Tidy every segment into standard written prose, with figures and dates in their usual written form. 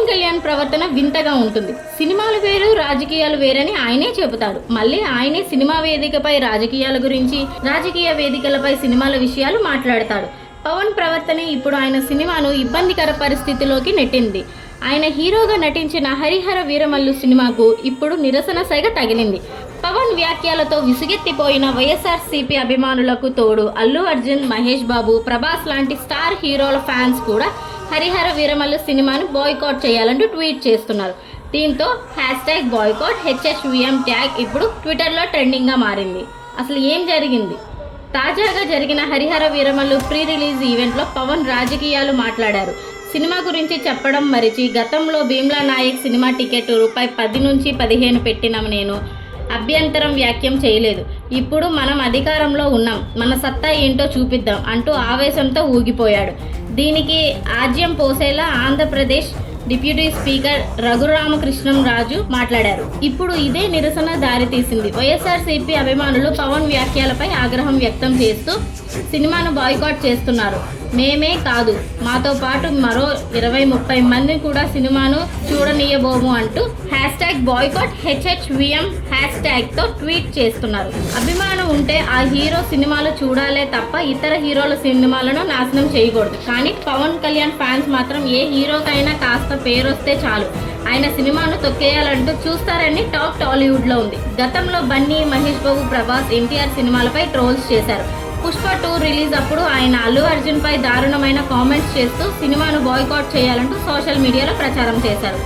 కళ్యాణ్ ప్రవర్తన వింతగా ఉంటుంది. సినిమాలు వేరు, రాజకీయాలు వేరని ఆయనే చెబుతాడు. మళ్ళీ ఆయనే సినిమా వేదికపై రాజకీయాల గురించి, రాజకీయ వేదికలపై సినిమాల విషయాలు మాట్లాడతాడు. పవన్ ప్రవర్తనే ఇప్పుడు ఆయన సినిమాను ఇబ్బందికర పరిస్థితిలోకి నెట్టింది. ఆయన హీరోగా నటించిన హరిహర వీరమల్లు సినిమాకు ఇప్పుడు నిరసన సైగ తగిలింది. పవన్ వ్యాఖ్యలతో విసుగెత్తిపోయిన వైఎస్ఆర్సీపీ అభిమానులకు తోడు అల్లు అర్జున్, మహేష్ బాబు, ప్రభాస్ లాంటి స్టార్ హీరోల ఫ్యాన్స్ కూడా హరిహర వీరమల్లు సినిమాను బాయ్కాట్ చేయాలంటూ ట్వీట్ చేస్తున్నారు. దీంతో #బాయ్కాట్ HHVM ట్యాగ్ ఇప్పుడు ట్విట్టర్లో ట్రెండింగ్గా మారింది. అసలు ఏం జరిగింది? తాజాగా జరిగిన హరిహర వీరమల్లు ప్రీ రిలీజ్ ఈవెంట్లో పవన్ రాజకీయాలు మాట్లాడారు. సినిమా గురించి చెప్పడం మరిచి, గతంలో భీమ్లా నాయక్ సినిమా టికెట్ ₹10 నుంచి 15 పెట్టిన నేను అభ్యంతరం వ్యాఖ్యం చేయలేదు. ఇప్పుడు మనం అధికారంలో ఉన్నాం, మన సత్తా ఏంటో చూపిద్దాం అంటూ ఆవేశంతో ఊగిపోయాడు. దీనికి ఆజ్యం పోసేలా ఆంధ్రప్రదేశ్ డిప్యూటీ స్పీకర్ రఘురామకృష్ణంరాజు మాట్లాడారు. ఇప్పుడు ఇదే నిరసన దారితీసింది. వైఎస్ఆర్సీపీ అభిమానులు పవన్ వ్యాఖ్యలపై ఆగ్రహం వ్యక్తం చేస్తూ సినిమాను బాయ్కాట్ చేస్తున్నారు. మేమే కాదు, మాతో పాటు మరో 20-30 మంది కూడా సినిమాను చూడనీయబోము అంటూ #బాయ్కాట్ HHVM హ్యాష్ట్యాగ్తో ట్వీట్ చేస్తున్నారు. అభిమానం ఉంటే ఆ హీరో సినిమాలు చూడాలే తప్ప ఇతర హీరోల సినిమాలను నాశనం చేయకూడదు. కానీ పవన్ కళ్యాణ్ ఫ్యాన్స్ మాత్రం ఏ హీరోకైనా కాస్త పేరొస్తే చాలు ఆయన సినిమాను తొక్కేయాలంటూ చూస్తారని టాక్ టాలీవుడ్లో ఉంది. గతంలో బన్నీ, మహేష్ బాబు, ప్రభాస్, ఎన్టీఆర్ సినిమాలపై ట్రోల్స్ చేశారు. పుష్ప 2 రిలీజ్ అప్పుడు ఆయన అల్లు అర్జున్ పై దారుణమైన కామెంట్స్ చేస్తూ సినిమాను బాయ్కాట్ చేయాలంటూ సోషల్ మీడియాలో ప్రచారం చేశారు.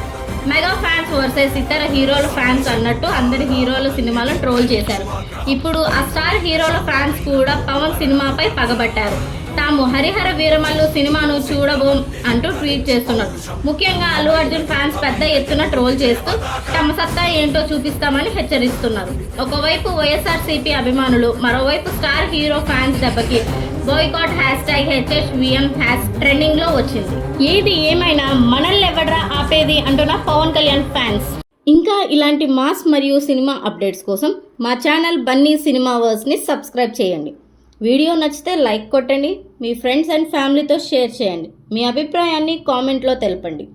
మెగా ఫ్యాన్స్ వర్సెస్ ఇతర హీరోల ఫ్యాన్స్ అన్నట్టు అందరి హీరోల సినిమాలను ట్రోల్ చేశారు. ఇప్పుడు ఆ స్టార్ హీరోల ఫ్యాన్స్ కూడా పవన్ సినిమాపై పగబట్టారు. తాము హరిహర వీరమల్లు సినిమాను చూడబోం అంటూ ట్వీట్ చేస్తున్నారు. ముఖ్యంగా అల్లు అర్జున్ ఫ్యాన్స్ పెద్ద ఎత్తున ట్రోల్ చేస్తూ తమ సత్తా ఏంటో చూపిస్తామని హెచ్చరిస్తున్నారు. ఒకవైపు వైఎస్ఆర్సీపీ అభిమానులు, మరోవైపు స్టార్ హీరో ఫ్యాన్స్ దెబ్బకి బాయ్కాట్ #HHVM ట్రెండింగ్ లో వచ్చింది. ఏది ఏమైనా మనల్నెవడ్రా ఆపేది అంటున్న పవన్ కళ్యాణ్ ఫ్యాన్స్. ఇంకా ఇలాంటి మాస్ మరియు సినిమా అప్డేట్స్ కోసం మా ఛానల్ బన్నీ సినిమావర్స్ని సబ్స్క్రైబ్ చేయండి. వీడియో నచ్చితే లైక్ కొట్టండి, మీ ఫ్రెండ్స్ అండ్ ఫ్యామిలీతో షేర్ చేయండి. మీ అభిప్రాయాన్ని కామెంట్లో తెలపండి.